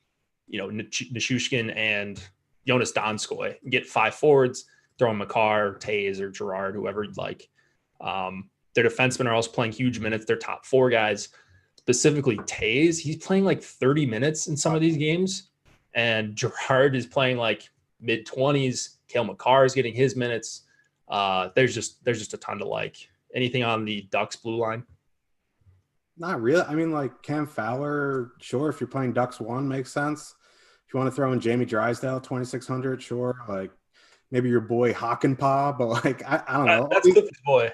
Nishushkin and Jonas Donskoy. Get 5 forwards, throw in Makar, Taze, or Gerard, whoever you'd like. Their defensemen are also playing huge minutes. Their top 4 guys, specifically Taze, he's playing like 30 minutes in some of these games. And Gerard is playing like mid-20s. Cale Makar is getting his minutes. There's just a ton to like. Anything on the Ducks blue line? Not really. I mean, like Cam Fowler, sure. If you're playing Ducks 1, makes sense. If you want to throw in Jamie Drysdale, 2,600, sure. Like maybe your boy Hockenpah, but like I don't know. That's Cliffy's boy.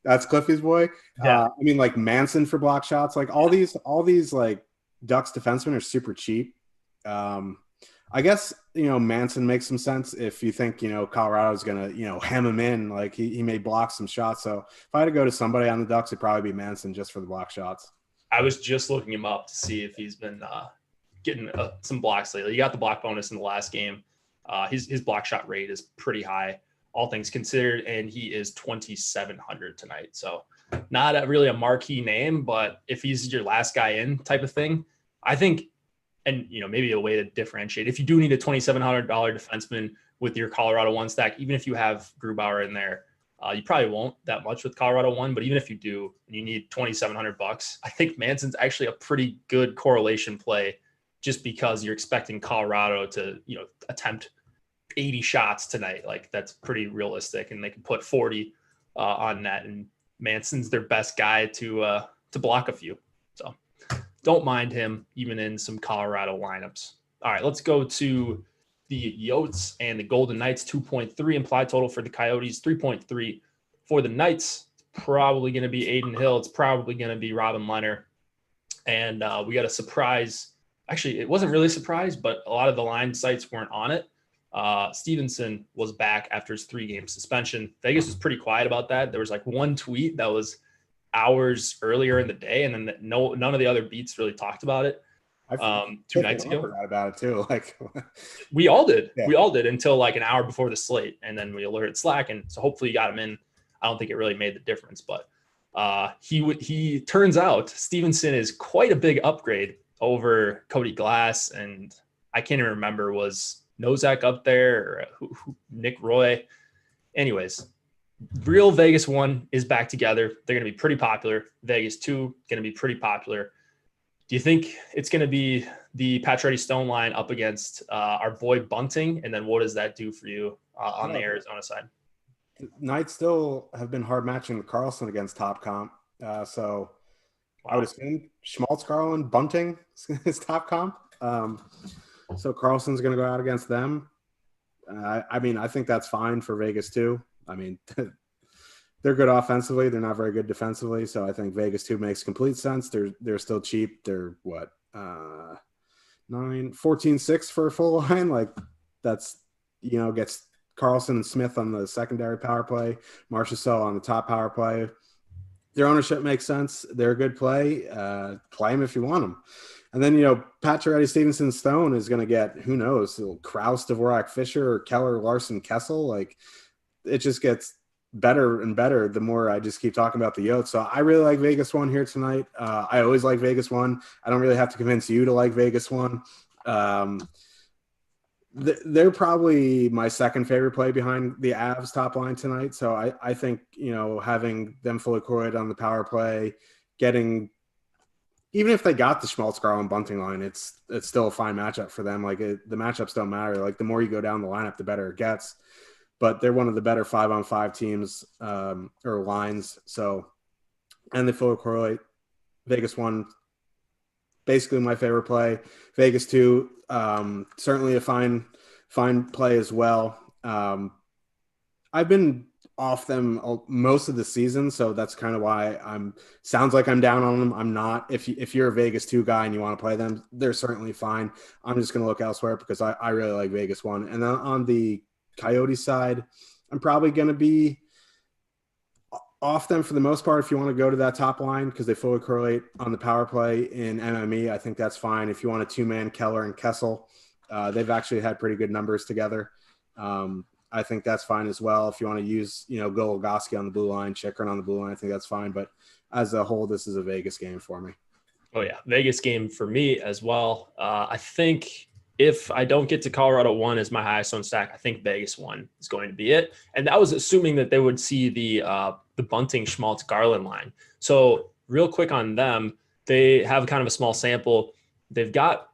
That's Cliffy's boy. Yeah. I mean, like Manson for block shots. Like all these like Ducks defensemen are super cheap. I guess, Manson makes some sense if you think, Colorado's going to, hem him in. Like he may block some shots. So if I had to go to somebody on the Ducks, it'd probably be Manson just for the block shots. I was just looking him up to see if he's been getting some blocks lately. He got the block bonus in the last game. His block shot rate is pretty high, all things considered, and he is 2,700 tonight. So not really a marquee name, but if he's your last guy in type of thing, I think, and maybe a way to differentiate, if you do need a $2,700 defenseman with your Colorado 1 stack, even if you have Grubauer in there, you probably won't that much with Colorado 1, but even if you do, and you need $2,700, I think Manson's actually a pretty good correlation play, just because you're expecting Colorado to, attempt 80 shots tonight. Like that's pretty realistic, and they can put 40 on net, and Manson's their best guy to block a few. So don't mind him even in some Colorado lineups. All right, let's go to the Yotes and the Golden Knights. 2.3 implied total for the Coyotes, 3.3 for the Knights. It's probably going to be Aiden Hill. It's probably going to be Robin Lehner. And we got a surprise. Actually, it wasn't really a surprise, but a lot of the line sites weren't on it. Stevenson was back after his 3-game suspension. Vegas was pretty quiet about that. There was like one tweet that was hours earlier in the day, and then none of the other beats really talked about it. 2 nights ago. Forgot about it too. Like we all did. Yeah. We all did until like an hour before the slate, and then we alerted Slack, and so hopefully you got him in. I don't think it really made the difference, but he turns out Stevenson is quite a big upgrade over Cody Glass, and I can't even remember, was Nozak up there or Nick Roy. Anyways, real Vegas 1 is back together. They're going to be pretty popular. Vegas 2 going to be pretty popular. Do you think it's going to be the Pacioretty Stone line up against our boy Bunting? And then what does that do for you on the Arizona side? Knights still have been hard matching with Carlson against top comp. So I would assume Schmaltz, Garland, Bunting is top comp. So Carlson's going to go out against them. I mean, I think that's fine for Vegas too. I mean, they're good offensively. They're not very good defensively. So I think Vegas 2 makes complete sense. They're still cheap. They're what, 14-6 for a full line. Like that's, gets Carlson and Smith on the secondary power play, Marchessault on the top power play. Their ownership makes sense. They're a good play. Play them if you want them. And then, Pacioretty, Stevenson, Stone is going to get, who knows, Kraus, Dvorak, Fisher, or Keller, Larson, Kessel. Like it just gets better and better the more I just keep talking about the Yotes. So I really like Vegas 1 here tonight. I always like Vegas 1. I don't really have to convince you to like Vegas 1. They're probably my second favorite play behind the Avs top line tonight. So I think, having them fully coiled on the power play, even if they got the Schmaltz, Garland, Bunting line, it's still a fine matchup for them. Like the matchups don't matter. Like the more you go down the lineup, the better it gets. But they're one of the better 5-on-5 teams or lines. So, and they fully correlate. Vegas 1, basically my favorite play. Vegas 2, certainly a fine play as well. I've been off them most of the season, so that's kind of why sounds like I'm down on them. I'm not. If you're a Vegas 2 guy and you want to play them, they're certainly fine. I'm just going to look elsewhere because I really like Vegas 1. And then on the Coyotes side, I'm probably going to be off them for the most part if you want to go to that top line because they fully correlate on the power play in MME. I think that's fine. If you want a 2-man, Keller and Kessel, they've actually had pretty good numbers together. I think that's fine as well. If you want to use, Goligoski on the blue line, Chychrun on the blue line, I think that's fine. But as a whole, this is a Vegas game for me. Oh, yeah. Vegas game for me as well. I think if I don't get to Colorado 1 as my highest owned stack, I think Vegas 1 is going to be it. And that was assuming that they would see the Bunting, Schmaltz, Garland line. So real quick on them, they have kind of a small sample. They've got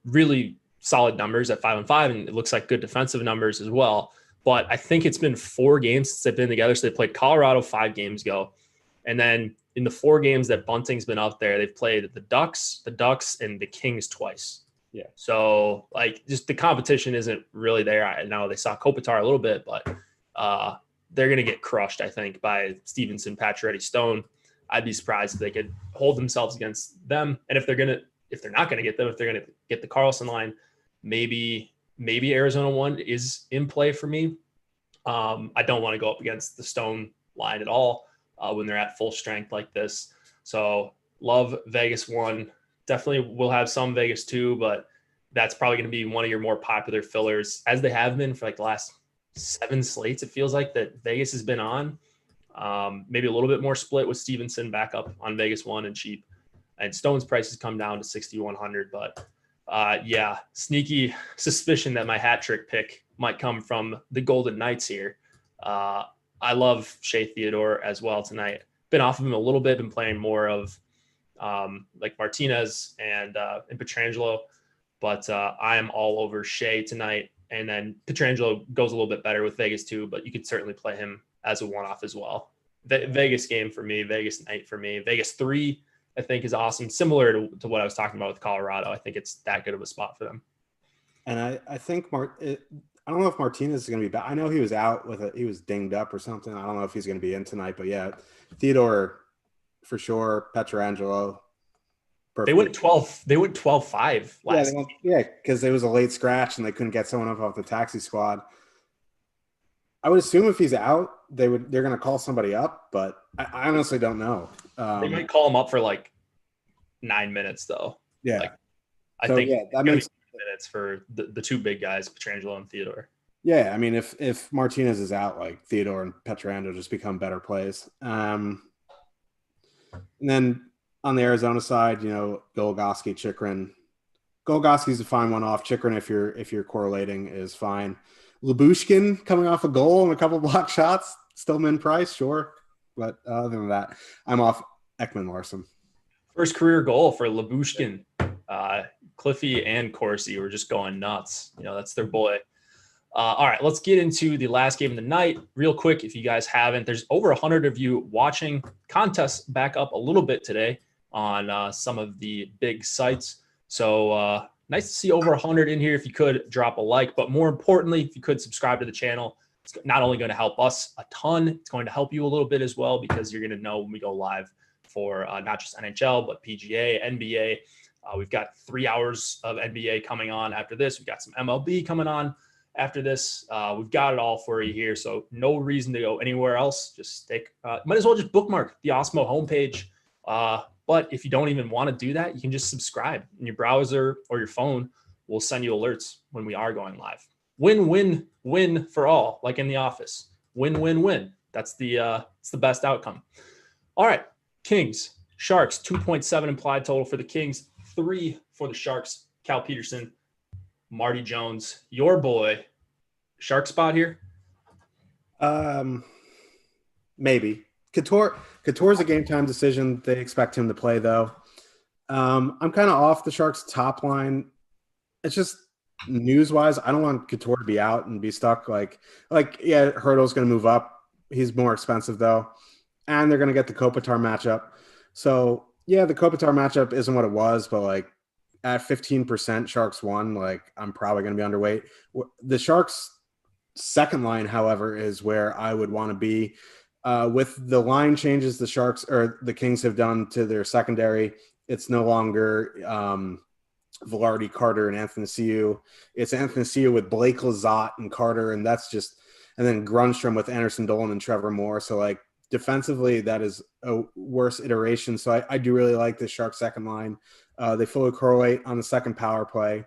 really solid numbers at 5-on-5, and it looks like good defensive numbers as well. But I think it's been 4 games since they've been together. So they played Colorado 5 games ago. And then in the 4 games that Bunting's been up there, they've played the Ducks, and the Kings twice. Yeah. So like just the competition isn't really there. I know they saw Kopitar a little bit, but they're going to get crushed, I think, by Stevenson, Pacioretty, Stone. I'd be surprised if they could hold themselves against them. And if they're not going to get them, if they're going to get the Carlson line, maybe Arizona 1 is in play for me. I don't want to go up against the Stone line at all when they're at full strength like this. So love Vegas 1. Definitely will have some Vegas 2, but that's probably going to be one of your more popular fillers, as they have been for like the last 7 slates. It feels like that Vegas has been on. Maybe a little bit more split with Stevenson back up on Vegas 1 and cheap. And Stone's prices come down to 6,100. But sneaky suspicion that my hat trick pick might come from the Golden Knights here. I love Shea Theodore as well tonight. Been off of him a little bit, been playing more of like Martinez and Pietrangelo, but I am all over Shea tonight. And then Pietrangelo goes a little bit better with Vegas 2, but you could certainly play him as a one-off as well. Vegas game for me, Vegas night for me. Vegas 3, I think, is awesome. Similar to what I was talking about with Colorado. I think it's that good of a spot for them. And I think I don't know if Martinez is going to be back. I know he was out he was dinged up or something. I don't know if he's going to be in tonight, but yeah, Theodore for sure. Pietrangelo. They went 12-5 last. Yeah, because it was a late scratch and they couldn't get someone up off the taxi squad. I would assume if he's out, they're going to call somebody up, but I honestly don't know. They might call him up for like 9 minutes though. Yeah. Like I think that makes minutes for the two big guys, Pietrangelo and Theodore. Yeah, I mean, if Martinez is out, like Theodore and Pietrangelo just become better plays. And then on the Arizona side, Goligoski, Chychrun. Goligoski's a fine one off. Chychrun, if you're correlating, is fine. Lyubushkin coming off a goal and a couple block shots, still min price, sure. But other than that, I'm off Ekman Larson. First career goal for Lyubushkin. Cliffy and Corsi were just going nuts. That's their boy. All right, let's get into the last game of the night real quick. If you guys haven't, there's over 100 of you watching. Contests back up a little bit today on some of the big sites. So nice to see over 100 in here. If you could drop a like, but more importantly, if you could subscribe to the channel, it's not only going to help us a ton, it's going to help you a little bit as well, because you're going to know when we go live for not just NHL, but PGA, NBA. We've got 3 hours of NBA coming on after this. We've got some MLB coming on after this. We've got it all for you here. So no reason to go anywhere else. Just might as well just bookmark the Awesemo homepage. But if you don't even want to do that, you can just subscribe in your browser or your phone. We'll send you alerts when we are going live. Win, win, win for all, like in the office. Win, win, win. That's it's the best outcome. All right, Kings, Sharks, 2.7 implied total for the Kings, 3 for the Sharks. Cal Peterson, Marty Jones, your boy. Shark spot here? Maybe. Couture's a game time decision. They expect him to play, though. I'm kind of off the Sharks' top line. It's just news-wise, I don't want Couture to be out and be stuck. Like Hurdle's going to move up. He's more expensive, though. And they're going to get the Kopitar matchup. So, yeah, the Kopitar matchup isn't what it was, but, at 15%, Sharks won. I'm probably going to be underweight. The Sharks' second line, however, is where I would want to be. With the line changes the Sharks or the Kings have done to their secondary, it's no longer Velarde, Carter, and Athanasiou. It's Athanasiou with Blake Lizotte and Carter, and then Grunstrom with Anderson Dolan and Trevor Moore. So, defensively, that is a worse iteration. So I do really like the Sharks second line. They fully correlate on the second power play.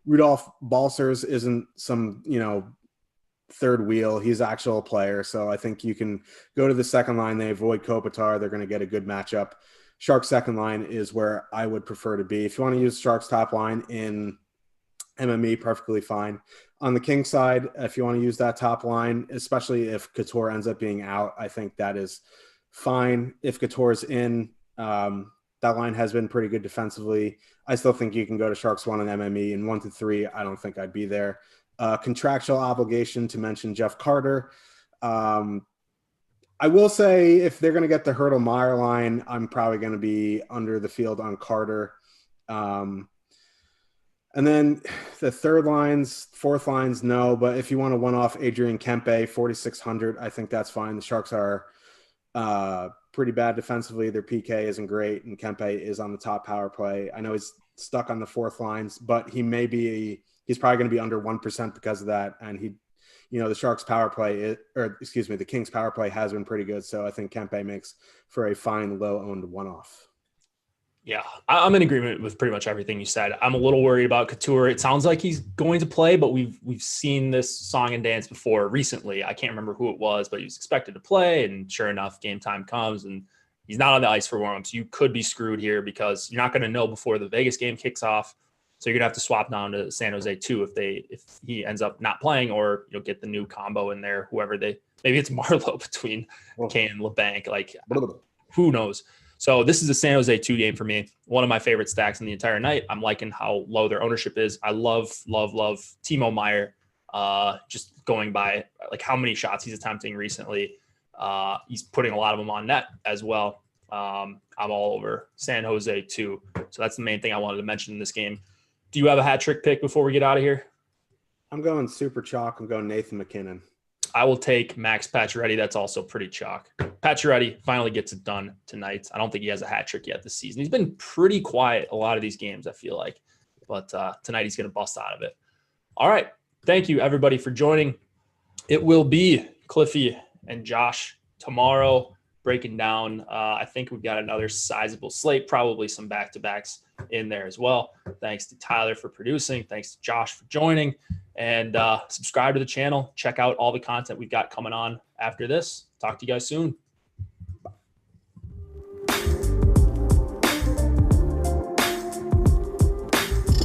Rudolph Balcers isn't some, third wheel. He's an actual player. So I think you can go to the second line. They avoid Kopitar. They're going to get a good matchup. Sharks second line is where I would prefer to be. If you want to use Sharks top line in MME, perfectly fine. On the King side, if you want to use that top line, especially if Couture ends up being out, I think that is fine. If Couture's in, that line has been pretty good defensively. I still think you can go to Sharks 1 and MME, and 1 to 3, I don't think I'd be there. Contractual obligation to mention Jeff Carter. I will say if they're going to get the Hurdle-Meyer line, I'm probably going to be under the field on Carter. And then the third lines, fourth lines, no. But if you want to one-off Adrian Kempe, 4,600, I think that's fine. The Sharks are pretty bad defensively. Their PK isn't great, and Kempe is on the top power play. I know he's stuck on the fourth lines, but he's probably going to be under 1% because of that. And the Sharks power play, the Kings power play has been pretty good. So I think Kempe makes for a fine low-owned one-off. Yeah, I'm in agreement with pretty much everything you said. I'm a little worried about Couture. It sounds like he's going to play, but we've seen this song and dance before recently. I can't remember who it was, but he was expected to play, and sure enough, game time comes, and he's not on the ice for warm-ups. You could be screwed here because you're not going to know before the Vegas game kicks off. So you're gonna have to swap down to San Jose too if he ends up not playing, or you'll get the new combo in there. Maybe it's Marlowe between Kane and LeBanc. Who knows? So this is a San Jose 2 game for me. One of my favorite stacks in the entire night. I'm liking how low their ownership is. I love Timo Meier. Just going by how many shots he's attempting recently. He's putting a lot of them on net as well. I'm all over San Jose 2. So that's the main thing I wanted to mention in this game. Do you have a hat trick pick before we get out of here? I'm going super chalk. I'm going Nathan MacKinnon. I will take Max Pacioretty. That's also pretty chalk. Pacioretty finally gets it done tonight. I don't think he has a hat trick yet this season. He's been pretty quiet a lot of these games, I feel like. But tonight he's going to bust out of it. All right. Thank you, everybody, for joining. It will be Cliffy and Josh tomorrow. breaking down. I think we've got another sizable slate, probably some back-to-backs in there as well. Thanks to Tyler for producing. Thanks to Josh for joining. And subscribe to the channel. Check out all the content we've got coming on after this. Talk to you guys soon.